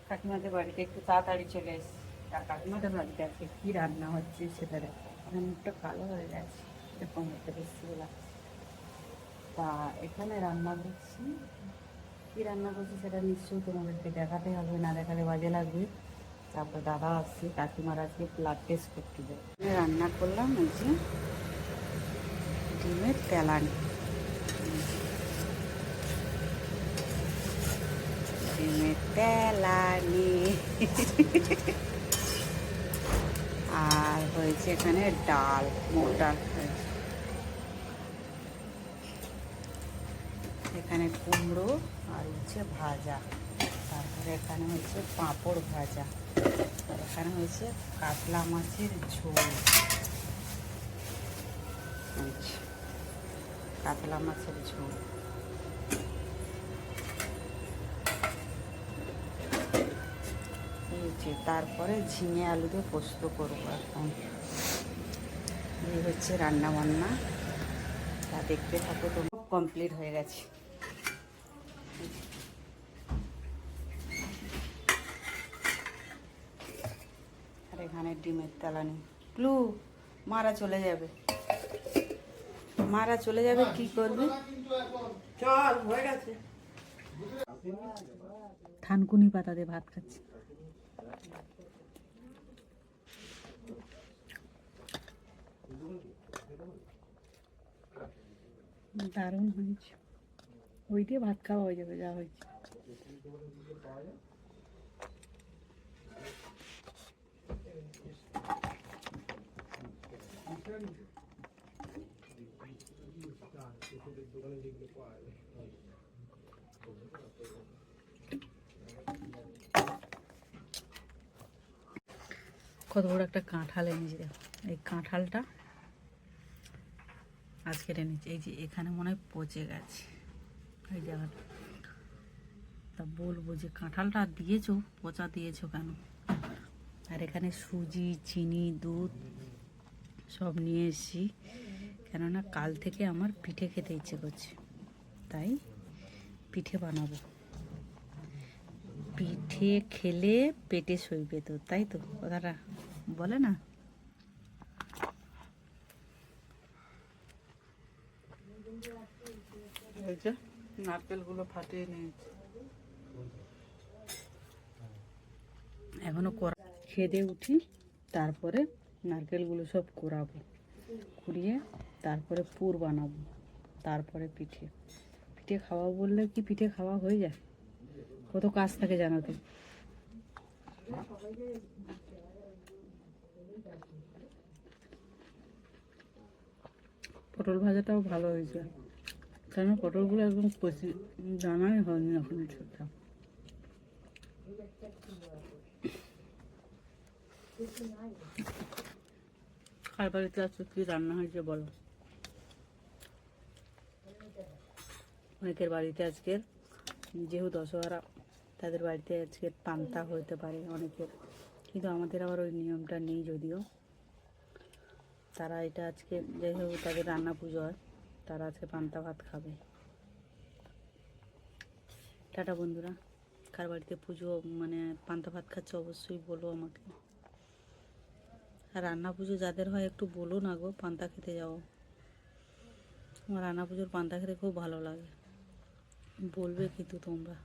কাকিমাদের বাড়িতে একটু তাড়াতাড়ি চলে এসেছি। আর কাকিমাদের বাড়িতে আজকে কী রান্না হচ্ছে সেটা দেখো। মুখটা কালো হয়ে গেছে, এরকম হতে বেশি লাগছে। তা এখানে রান্না করছি, কী রান্না করছি সেটা নিশ্চয়ই তোমাদেরকে দেখাতে হবে, না দেখালে বাজে লাগবে। তারপর দাদা আসছে, কাকিমার আজকে ব্লাড টেস্ট করতে যাবে। রান্না করলাম ওই যে ডিমের তেলানি, ডিমের তেলানি আর হয়েছে এখানে ডাল, মুগ ডাল হয়েছে, এখানে কুমড়ো আর হচ্ছে ভাজা, তারপরে এখানে হচ্ছে পাঁপড় ভাজা, আর এখানে হয়েছে কাতলা মাছের ঝোল। আচ্ছা, কাতলা মাছের ঝোল। তারপরে ঝিঙে আলু দিয়ে পোস্ত করবো। এখন এই হচ্ছে রান্না বান্না, তা দেখতে থাকো। তো কমপ্লিট হয়ে গেছে। আর এখানে ডিমের তেলানি। ক্লু, মারা চলে যাবে, মারা চলে যাবে, কি করবি? চল, হয়ে গেছে। থানকুনি পাতা দিয়ে ভাত খাচ্ছি। দারুণ হয়েছে, ওই দিয়ে ভাত খাওয়া হয়ে যাবে যা হয়েছে। কত বড় একটা কাঁঠাল এনেছি দেখো। এই কাঁঠালটা আজকে এনেছি, এই যে এখানে মনে হয় পচে গেছে এই জায়গাটা। তা বলবো যে কাঁঠালটা দিয়েছো, পচা দিয়েছো কেন? আর এখানে সুজি, চিনি, দুধ সব নিয়ে এসেছি, কেননা কাল থেকে আমার পিঠে খেতে ইচ্ছে করছে, তাই পিঠে বানাবো। পিঠে খেলে পেটে সইবে, তো তাই তো কথাটা বলে না? এই যে নারকেলগুলো ফাটিয়ে নিয়েছি, এখনো খেদে উঠি, তারপরে নারকেলগুলো সব কোরাবো, কুড়িয়ে তারপরে পুর বানাবো, তারপরে পিঠে। পিঠে খাওয়া বললে কি পিঠে খাওয়া হয়ে যায়? কত কাজ থাকে জানো তো। পটল ভাজাটাও ভালো হয়েছে, কেন পটলগুলো একদম কচি, দানাই হয়নি এখন ছোটটা। কার বাড়িতে আজকে কি রান্না হয়েছে বলো? অনেকের বাড়িতে আজকের যেহেতু দশহরা, তাদের বাড়িতে আজকে পান্তা হতে পারে অনেকের, কিন্তু আমাদের আবার ওই নিয়মটা নেই। যদিও তারা এটা আজকে যেহেতু তাদের রান্না পুজো হয়, তারা আজকে পান্তা ভাত খাবে। টাটা বন্ধুরা, কার বাড়িতে পুজো মানে পান্তা ভাত খাচ্ছে অবশ্যই বলো আমাকে। আর রান্না পুজো যাদের হয় একটু বলো না গো, পান্তা খেতে যাও। আমার রান্না পুজোর পান্তা খেতে খুব ভালো লাগে, বলবে কিন্তু তোমরা।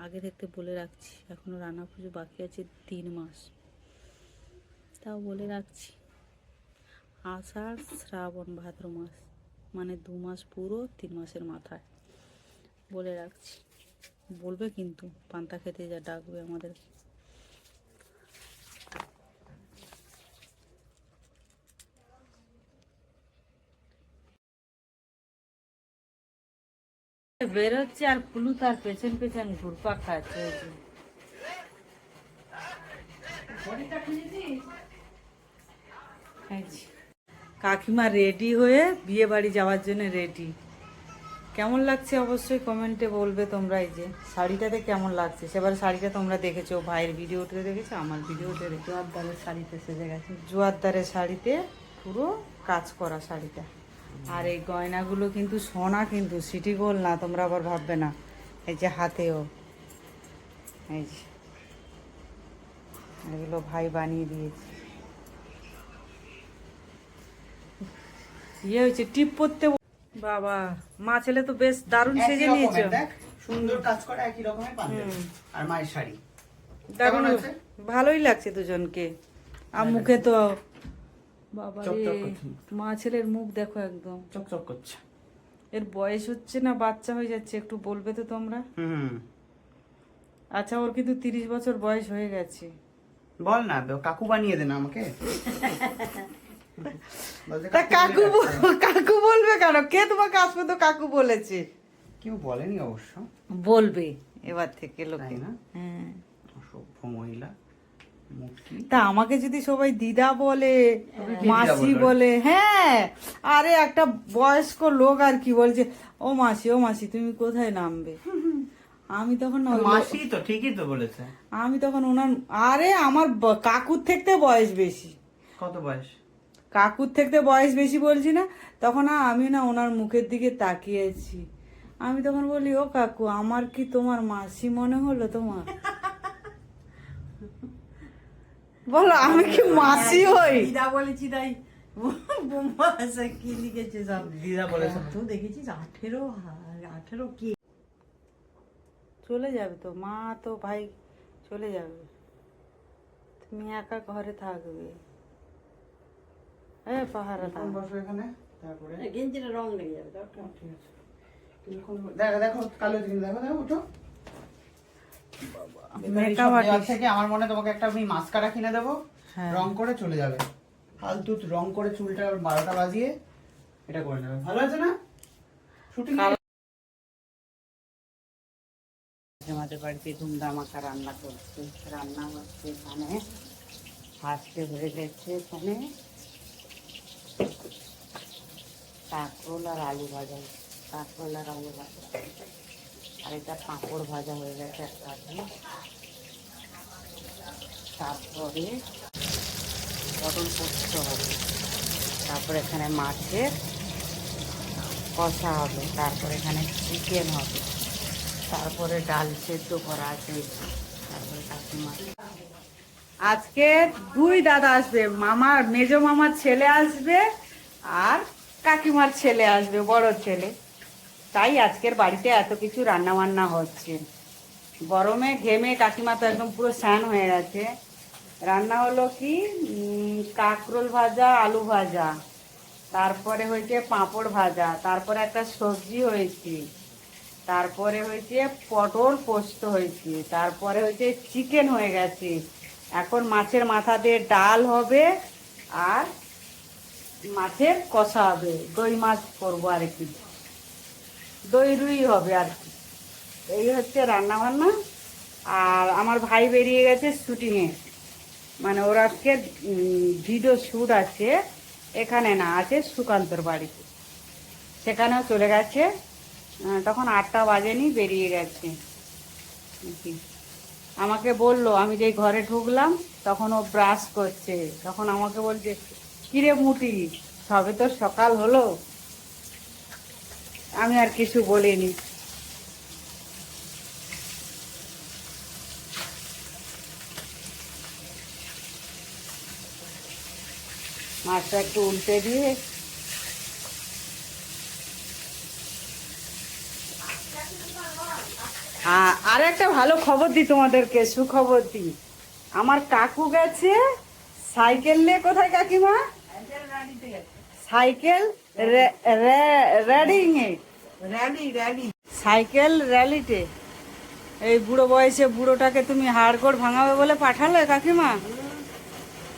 আগে থাকতে বলে রাখছি, এখনও রান্না পুজো বাকি আছে 3 মাস, তাও বলে রাখছি। আষাঢ়, শ্রাবণ, ভাদ্র মাস, মানে 2 মাস পুরো, 3 মাসের মাথায় বলে রাখছি। বলবে কিন্তু পান্তা খেতে যা ডাকবে আমাদের। বেরোচ্ছে আর পুলু তার পেছন পেছন ঘুরপাক খাচ্ছে। কাকিমা রেডি হয়ে বিয়ে বাড়ি যাওয়ার জন্য রেডি। কেমন লাগছে অবশ্যই কমেন্টে বলবে তোমরা। এই যে শাড়িটাতে কেমন লাগছে, সেবার শাড়িটা তোমরা দেখেছো, ভাইয়ের ভিডিওতে দেখেছো, আমার ভিডিওতে দেখেছো। জোয়ারদারের শাড়িতে সেজে গেছে, জোয়ারদারের শাড়িতে পুরো কাজ করা শাড়িটা। আর এই গয়নাগুলো কিন্তু সোনা, কিন্তু সিটি গোল্ড না, তোমরা আবার ভাববে না। এই যে হাতেও এই যে এগুলো ভাই বানিয়ে দিয়েছে। ইয়ে হয়েছে টিপ পড়তে। বাবা মা ছেলে তো বেশ দারুণ সেজে নিয়েছে, সুন্দর কাজ করে, একই রকমের পাঞ্জাবি আর মায়ের শাড়ি দারুণ, ভালোই লাগছে দুজনকে। আর মুখে তো বাবা রে, মা ছেলের মুখ দেখো একদম চকচক করছে। এর বয়স হচ্ছে না বাচ্চা হয়ে যাচ্ছে, একটু বলবে তো তোমরা? আচ্ছা ওর কিন্তু 30 বছর বয়স হয়ে গেছে। বল না, কাকু বানিয়ে দেন আমাকে। তা কাকু কাকু বলবে কেন? কে তোমাকে আজ পর্যন্ত কাকু বলেছে? কেউ বলেনি অবশ্য, বলবে এবার থেকে লোকে না। হ্যাঁ, অসভ্য মহিলা মুটকি। তা আমাকে যদি সবাই দিদা বলে, মাসি বলে, হ্যাঁ, আরে একটা বয়স্ক লোক আর কি বলছে, ও মাসি তুমি কোথায় নামবে? আমি তখন মাসি তো ঠিকই তো বলেছে। আমি তখন ওনার, আরে আমার কাকুর থেকে বয়স বেশি। কত বয়স? কাকুর থেকে বয়স বেশি বলছি না, তখন আমি না ওনার মুখের দিকে তাকিয়েছি। আমি তখন বলি, ও কাকু আমার কি তোমার মাসি মনে হলো তোমার? বলো আমি কি মাসি হই? দিদা বলেছি তাই বোম্বা কি লিখেছে সব দিদা বলেছে তো দেখেছিস 18 কি চলে যাবে তো মা, তো ভাই চলে যাবে, তুমি একা ঘরে থাকবে। পাহারা বসো এখানে, তারপরে গেঞ্জিটা রং লেগে যাবে দরকার। ঠিক আছে। দেখো কালো জিনিস, দেখো উঠো। মেকআপ আর্টিস্ট থেকে আমার মনে তোমাকে একটা আমি মাস্কারা কিনে দেবো, হ্যাঁ। রং করে চলে যাবে। ফালতু রং করে চুলটা 12টা বাজিয়ে এটা করে নেবে, ভালো আছে না? শুটিং আমাদের বাড়িতে ধুমধামাকা রান্না করছে, রান্না হচ্ছে এখানে, ফার্স্টে হয়ে গেছে এখানে কাঁকরোল আর আলু ভাজা, কাঁকরোল আর আলু ভাজা, আর এটা পাঁপড় ভাজা হয়ে গেছে একটা। তারপরে পটল পোস্ত হবে, তারপরে এখানে মাছের কষা হবে, তারপরে এখানে চিকেন হবে, তারপরে ডাল সেদ্ধ করা আছে, তারপরে কাকিমা। আজকে 2 দাদা আসবে, মামার মেজো মামার ছেলে আসবে আর কাকিমার ছেলে আসবে, বড় ছেলে। তাই আজকের বাড়িতে এত কিছু রান্না বান্না হচ্ছে। গরমে ঘেমে কাকিমা তো একদম পুরো স্নান হয়ে গেছে। রান্না হলো কি, কাঁকরোল ভাজা, আলু ভাজা, তারপরে হয়েছে পাঁপড় ভাজা, তারপরে একটা সবজি হয়েছে, তারপরে হয়েছে পটল পোস্ত হয়েছে, তারপরে হয়েছে চিকেন হয়ে গেছে। এখন মাছের মাথা দিয়ে ডাল হবে আর মাছের কষা হবে, দই মাছ করবো আর কি, দই রুই হবে আর কি। এই হচ্ছে রান্না বান্না। আর আমার ভাই বেরিয়ে গেছে শুটিংয়ে, মানে ওর আজকে ভিডিও শ্যুট আছে, এখানে না, আছে সুকান্তর বাড়িতে, সেখানেও চলে গেছে। তখন 8টা বাজেনি, বেরিয়ে গেছে। আমাকে বললো, আমি যেই ঘরে ঢুকলাম তখন ও ব্রাশ করছে, তখন আমাকে বলছে, কিরে মুটি সবে তো সকাল হলো। আমি আর কিছু বলিনি। মাছটা একটু উল্টে দিয়ে আর একটা ভালো খবর দিই তোমাদেরকে, সুখবর দিই। আমার কাকু গেছে সাইকেল নিয়ে। কোথায় কাকিমা? সাইকেল রাইডিং এ, সাইকেল র্যালিতে। এই বুড়ো বয়সে বুড়োটাকে তুমি হাড়গোড় ভাঙাবে বলে পাঠালে কাকিমা?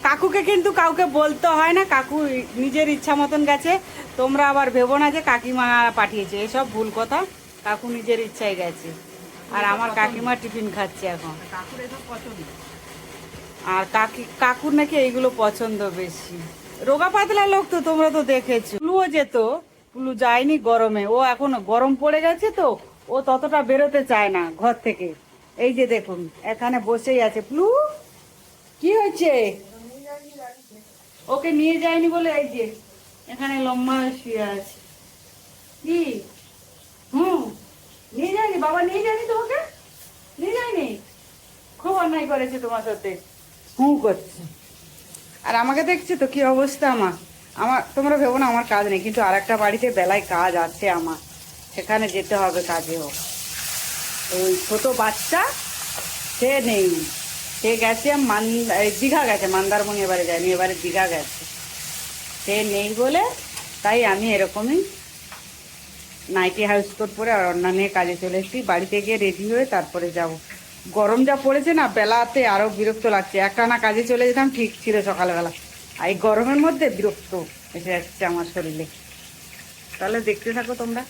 কাকুকে কিন্তু কাউকে বলতে হয় না, কাকু নিজের ইচ্ছা মতন গেছে। তোমরা আবার ভেবো না যে কাকিমা পাঠিয়েছে, এসব ভুল কথা। কাকু নিজের ইচ্ছায় গেছে। আর আমার কাকিমা টিফিন খাচ্ছে এখন। আর কাকুর নাকি এইগুলো পছন্দ বেশি। রোগা পাতলা লোক তো, তোমরা তো দেখেছো। পুলুও যেত, পুলু যায়নি গরমে, ও এখন গরম পড়ে গেছে তো ও ততটা বেরোতে চায় না ঘর থেকে। এই যে দেখুন এখানে বসেই আছে। পুলু কি হয়েছে? ওকে নিয়ে যায়নি বলে এই যে এখানে লম্বা শুয়ে আছে। কি নিয়ে যায়নি বাবা, নিয়ে যায়নি তোমাকে, নিয়ে যায়নি। অন্যায় করেছে তোমার সাথে? হু করছে। আর আমাকে দেখছো তো কি অবস্থা আমার। তোমরা ভেবো না আমার কাজ নেই, কিন্তু আর একটা বাড়িতে বেলায় কাজ আছে আমার, সেখানে যেতে হবে কাজেও। ওই ছোট বাচ্চা সে নেই, সে গেছে দীঘা গেছে, মন্দারমণি এবারে যায়নি, এবারে দীঘা গেছে। সে নেই বলে তাই আমি এরকমই নাইটি হাউস কোট পরে আর অন্য নিয়ে কাজে চলে এসেছি। বাড়িতে গিয়ে রেডি হয়ে তারপরে যাব। গরম যা পড়েছে না, বেলাতে আরো বিরক্ত লাগছে। একটানা কাজে চলে যেতাম ঠিক ছিল সকালবেলা, আর এই গরমের মধ্যে বিরক্ত এসে যাচ্ছে আমার শরীরে। তাহলে দেখতে থাকো তোমরা।